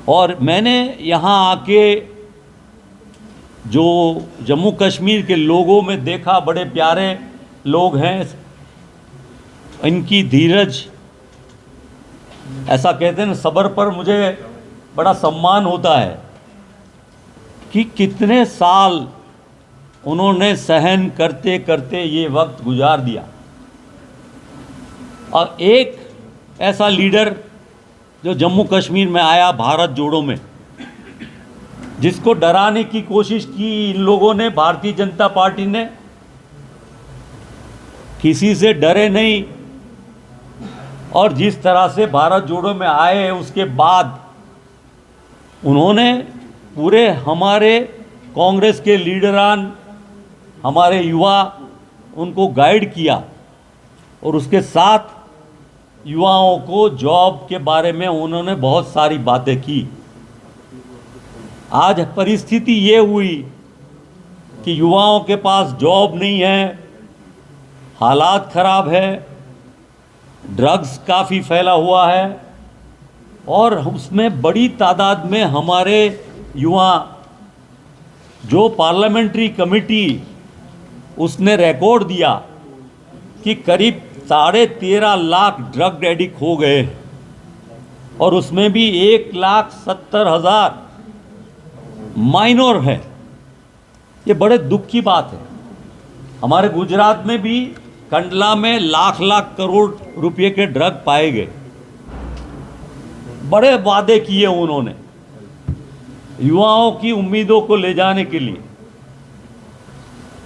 और मैंने यहाँ आके जो जम्मू कश्मीर के लोगों में देखा, बड़े प्यारे लोग हैं, इनकी धीरज, ऐसा कहते हैं ना, सब्र पर मुझे बड़ा सम्मान होता है कि कितने साल उन्होंने सहन करते करते ये वक्त गुजार दिया। और एक ऐसा लीडर जो जम्मू कश्मीर में आया भारत जोड़ो में, जिसको डराने की कोशिश की इन लोगों ने, भारतीय जनता पार्टी ने, किसी से डरे नहीं। और जिस तरह से भारत जोड़ो में आए, उसके बाद उन्होंने पूरे हमारे कांग्रेस के लीडरान, हमारे युवा, उनको गाइड किया और उसके साथ युवाओं को जॉब के बारे में उन्होंने बहुत सारी बातें की। आज परिस्थिति ये हुई कि युवाओं के पास जॉब नहीं है, हालात ख़राब है, ड्रग्स काफ़ी फैला हुआ है और उसमें बड़ी तादाद में हमारे युवा, जो पार्लियामेंट्री कमेटी उसने रिकॉर्ड दिया कि करीब 13.5 लाख ड्रग एडिक्ट हो गए और उसमें भी 1,70,000 माइनर है। ये बड़े दुख की बात है। हमारे गुजरात में भी कंडला में लाख लाख करोड़ रुपए के ड्रग पाए गए। बड़े वादे किए उन्होंने युवाओं की उम्मीदों को ले जाने के लिए।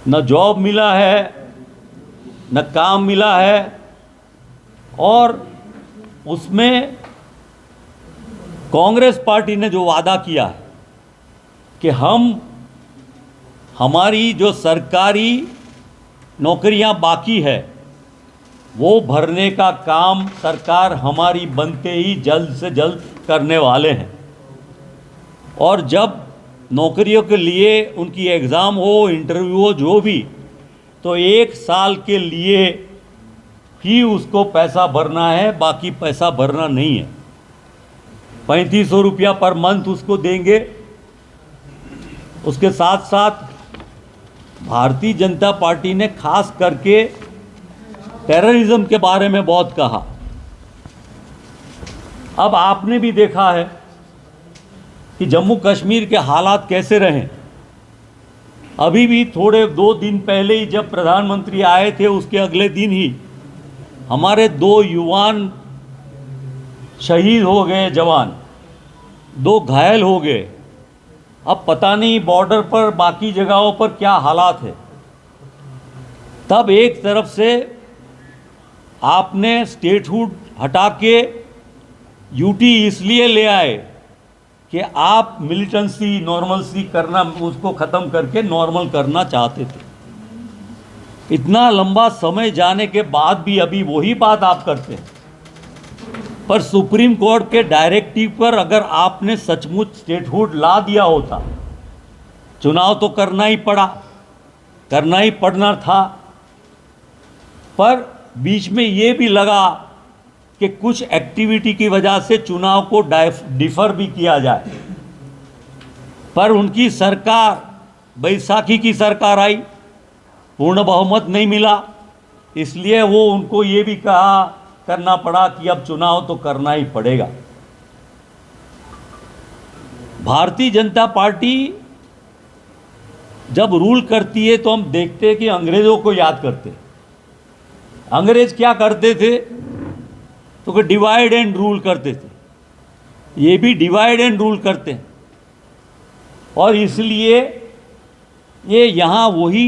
न जॉब मिला है, न काम मिला है, और उसमें कांग्रेस पार्टी ने जो वादा किया है कि हमारी जो सरकारी नौकरियां बाकी है वो भरने का काम सरकार हमारी बनते ही जल्द से जल्द करने वाले हैं। और जब नौकरियों के लिए उनकी एग्ज़ाम हो, इंटरव्यू हो, जो भी, तो 1 साल के लिए ही उसको पैसा भरना है, बाकी पैसा भरना नहीं है। 3500 रुपया पर मंथ उसको देंगे। उसके साथ साथ भारतीय जनता पार्टी ने खास करके टेररिज्म के बारे में बहुत कहा। अब आपने भी देखा है कि जम्मू कश्मीर के हालात कैसे रहे। अभी भी थोड़े 2 दिन पहले ही जब प्रधानमंत्री आए थे, उसके अगले दिन ही हमारे 2 युवान शहीद हो गए, जवान 2 घायल हो गए। अब पता नहीं बॉर्डर पर बाकी जगहों पर क्या हालात है। तब एक तरफ से आपने स्टेटहुड हटा के यूटी इसलिए ले आए कि आप मिलिटेंसी, नॉर्मलसी करना, उसको ख़त्म करके नॉर्मल करना चाहते थे। इतना लंबा समय जाने के बाद भी अभी वही बात आप करते हैं। पर सुप्रीम कोर्ट के डायरेक्टिव पर अगर आपने सचमुच स्टेटहुड ला दिया होता, चुनाव तो करना ही पड़ा, करना ही पड़ना था। पर बीच में ये भी लगा कि कुछ एक्टिविटी की वजह से चुनाव को डिफर भी किया जाए। पर उनकी सरकार, बैसाखी की सरकार आई, पूर्ण बहुमत नहीं मिला, इसलिए वो उनको ये भी करना पड़ा कि अब चुनाव तो करना ही पड़ेगा। भारतीय जनता पार्टी जब रूल करती है तो हम देखते हैं कि अंग्रेज़ों को याद करते हैं। अंग्रेज़ क्या करते थे तो कि डिवाइड एंड रूल करते थे। ये भी डिवाइड एंड रूल करते हैं और इसलिए ये यहाँ वही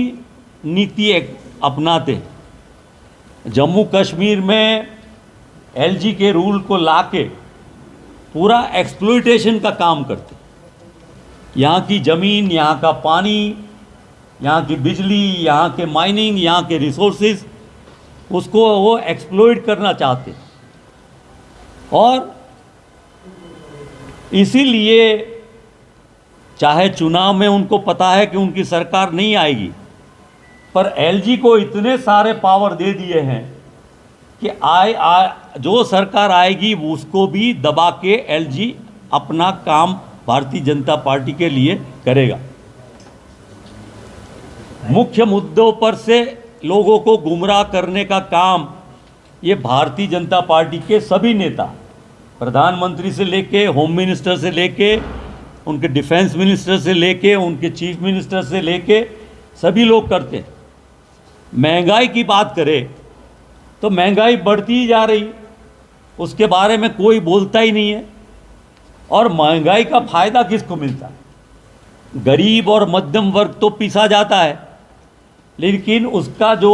नीति अपनाते हैं। जम्मू कश्मीर में एलजी के रूल को लाके पूरा एक्सप्लॉयटेशन का काम करते। यहाँ की ज़मीन, यहाँ का पानी, यहाँ की बिजली, यहाँ के माइनिंग, यहाँ के रिसोर्सेज, उसको वो एक्सप्लॉइट करना चाहते। और इसीलिए चाहे चुनाव में उनको पता है कि उनकी सरकार नहीं आएगी, पर एलजी को इतने सारे पावर दे दिए हैं कि जो सरकार आएगी उसको भी दबा के एलजी अपना काम भारतीय जनता पार्टी के लिए करेगा। मुख्य मुद्दों पर से लोगों को गुमराह करने का काम ये भारतीय जनता पार्टी के सभी नेता, प्रधानमंत्री से लेके होम मिनिस्टर से लेके उनके डिफेंस मिनिस्टर से लेके उनके चीफ मिनिस्टर से लेके सभी लोग करते हैं। महंगाई की बात करें तो महंगाई बढ़ती ही जा रही, उसके बारे में कोई बोलता ही नहीं है। और महंगाई का फ़ायदा किसको मिलता है? गरीब और मध्यम वर्ग तो पिसा जाता है, लेकिन उसका जो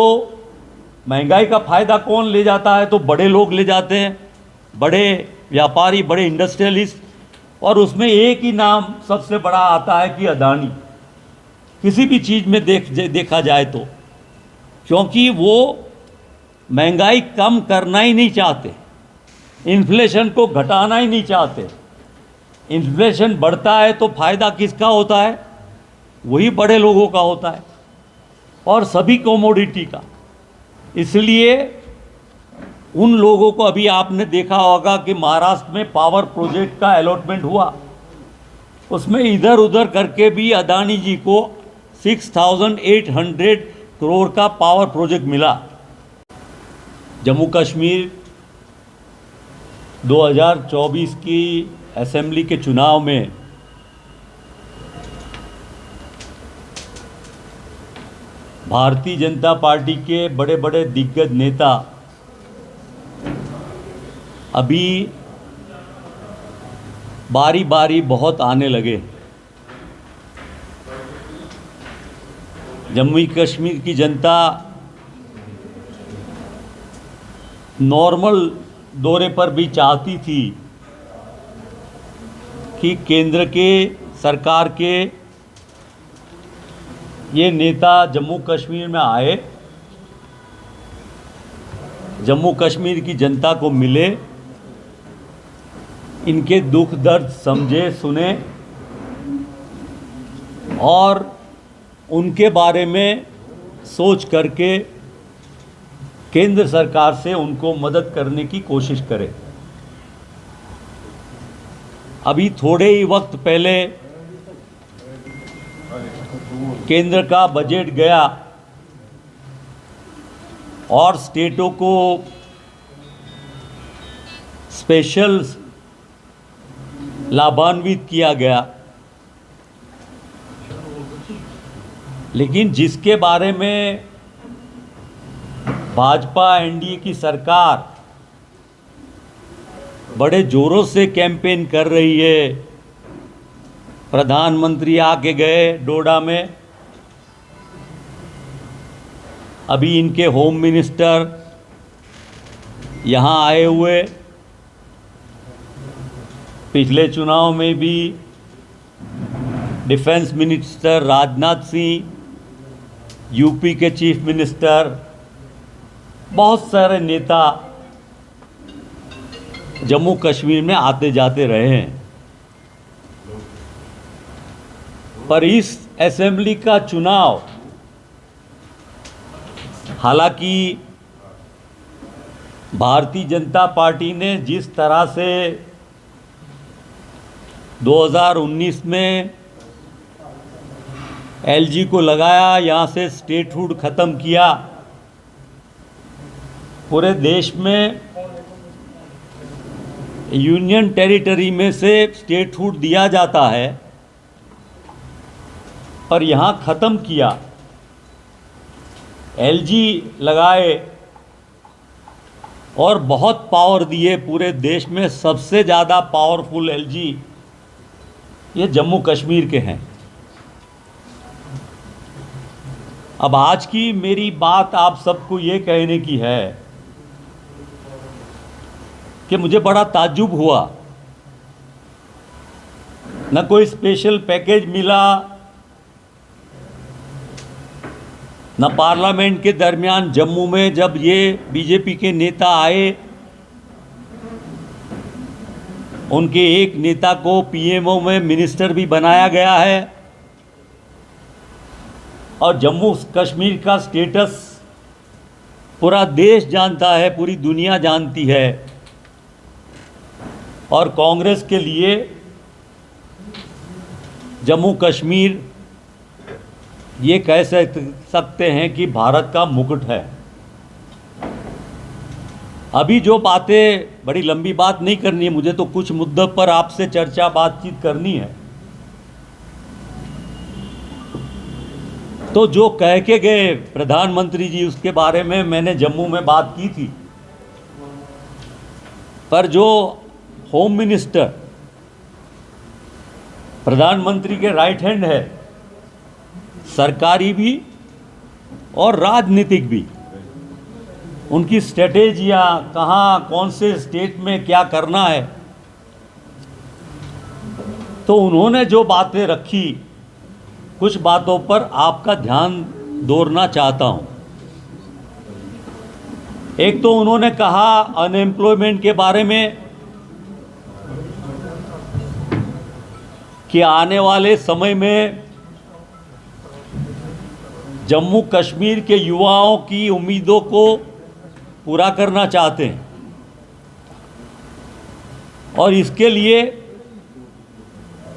महंगाई का फ़ायदा कौन ले जाता है? तो बड़े लोग ले जाते हैं, बड़े व्यापारी, बड़े इंडस्ट्रियलिस्ट। और उसमें एक ही नाम सबसे बड़ा आता है कि अदानी। किसी भी चीज़ में देखा जाए तो, क्योंकि वो महंगाई कम करना ही नहीं चाहते, इन्फ्लेशन को घटाना ही नहीं चाहते। इन्फ्लेशन बढ़ता है तो फ़ायदा किसका होता है? वही बड़े लोगों का होता है और सभी कमोडिटी का। इसलिए उन लोगों को, अभी आपने देखा होगा कि महाराष्ट्र में पावर प्रोजेक्ट का अलॉटमेंट हुआ, उसमें इधर उधर करके भी अदानी जी को 6,800 करोड़ का पावर प्रोजेक्ट मिला। जम्मू कश्मीर 2024 की असेंबली के चुनाव में भारतीय जनता पार्टी के बड़े बड़े दिग्गज नेता अभी बारी बारी बहुत आने लगे। जम्मू कश्मीर की जनता नॉर्मल दौरे पर भी चाहती थी कि केंद्र के सरकार के ये नेता जम्मू कश्मीर में आए, जम्मू कश्मीर की जनता को मिले, इनके दुख दर्द समझे, सुने और उनके बारे में सोच करके केंद्र सरकार से उनको मदद करने की कोशिश करें। अभी थोड़े ही वक्त पहले केंद्र का बजट गया और स्टेटों को स्पेशल लाभान्वित किया गया, लेकिन जिसके बारे में भाजपा एनडीए की सरकार बड़े ज़ोरों से कैंपेन कर रही है, प्रधानमंत्री आके गए डोडा में, अभी इनके होम मिनिस्टर यहाँ आए हुए, पिछले चुनाव में भी defence minister Rajnath Singh, UP के चीफ मिनिस्टर, बहुत सारे नेता जम्मू कश्मीर में आते जाते रहे हैं। पर इस असेंबली का चुनाव, हालांकि भारतीय जनता पार्टी ने जिस तरह से 2019 में एलजी को लगाया, यहाँ से स्टेटहुड ख़त्म किया, पूरे देश में यूनियन टेरिटरी में से स्टेटहुड दिया जाता है, पर यहाँ ख़त्म किया, एलजी लगाए और बहुत पावर दिए। पूरे देश में सबसे ज़्यादा पावरफुल एलजी ये जम्मू कश्मीर के हैं। अब आज की मेरी बात आप सबको ये कहने की है कि मुझे बड़ा ताज्जुब हुआ, न कोई स्पेशल पैकेज मिला, न पार्लियामेंट के दरमियान जम्मू में जब ये बीजेपी के नेता आए, उनके एक नेता को पीएमओ में मिनिस्टर भी बनाया गया है। और जम्मू कश्मीर का स्टेटस पूरा देश जानता है, पूरी दुनिया जानती है। और कांग्रेस के लिए जम्मू कश्मीर ये कह सकते हैं कि भारत का मुकुट है। अभी जो बातें, बड़ी लंबी बात नहीं करनी है मुझे, तो कुछ मुद्दों पर आपसे चर्चा बातचीत करनी है। तो जो कह के गए प्रधानमंत्री जी, उसके बारे में मैंने जम्मू में बात की थी, पर जो होम मिनिस्टर प्रधानमंत्री के राइट हैंड है, सरकारी भी और राजनीतिक भी, उनकी स्ट्रेटेजियाँ कहाँ कौन से स्टेट में क्या करना है, तो उन्होंने जो बातें रखी, कुछ बातों पर आपका ध्यान दोहराना चाहता हूँ। एक तो उन्होंने कहा अनएम्प्लॉयमेंट के बारे में कि आने वाले समय में जम्मू कश्मीर के युवाओं की उम्मीदों को पूरा करना चाहते हैं और इसके लिए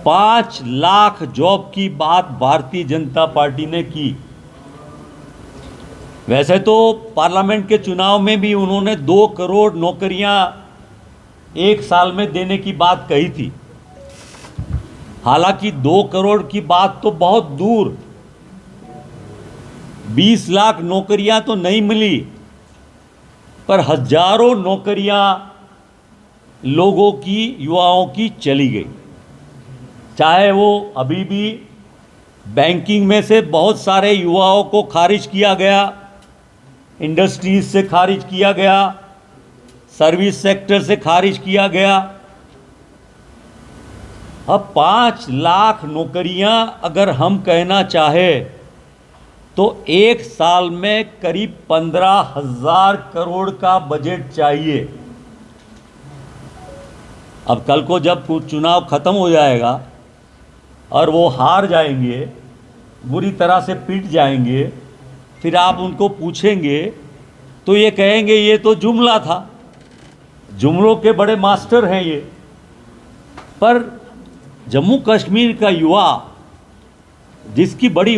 5 लाख जॉब की बात भारतीय जनता पार्टी ने की। वैसे तो पार्लियामेंट के चुनाव में भी उन्होंने 2 करोड़ नौकरियां 1 साल में देने की बात कही थी। हालांकि 2 करोड़ की बात तो बहुत दूर, 20 लाख नौकरियां तो नहीं मिली, पर हजारों नौकरियां लोगों की, युवाओं की चली गई। चाहे वो अभी भी बैंकिंग में से बहुत सारे युवाओं को खारिज किया गया, इंडस्ट्रीज से खारिज किया गया, सर्विस सेक्टर से खारिज किया गया। अब 5 लाख नौकरियां अगर हम कहना चाहें तो 1 साल में करीब 15,000 करोड़ का बजट चाहिए। अब कल को जब चुनाव खत्म हो जाएगा और वो हार जाएंगे, बुरी तरह से पिट जाएंगे, फिर आप उनको पूछेंगे तो ये कहेंगे ये तो जुमला था। जुमलों के बड़े मास्टर हैं ये। पर जम्मू कश्मीर का युवा जिसकी बड़ी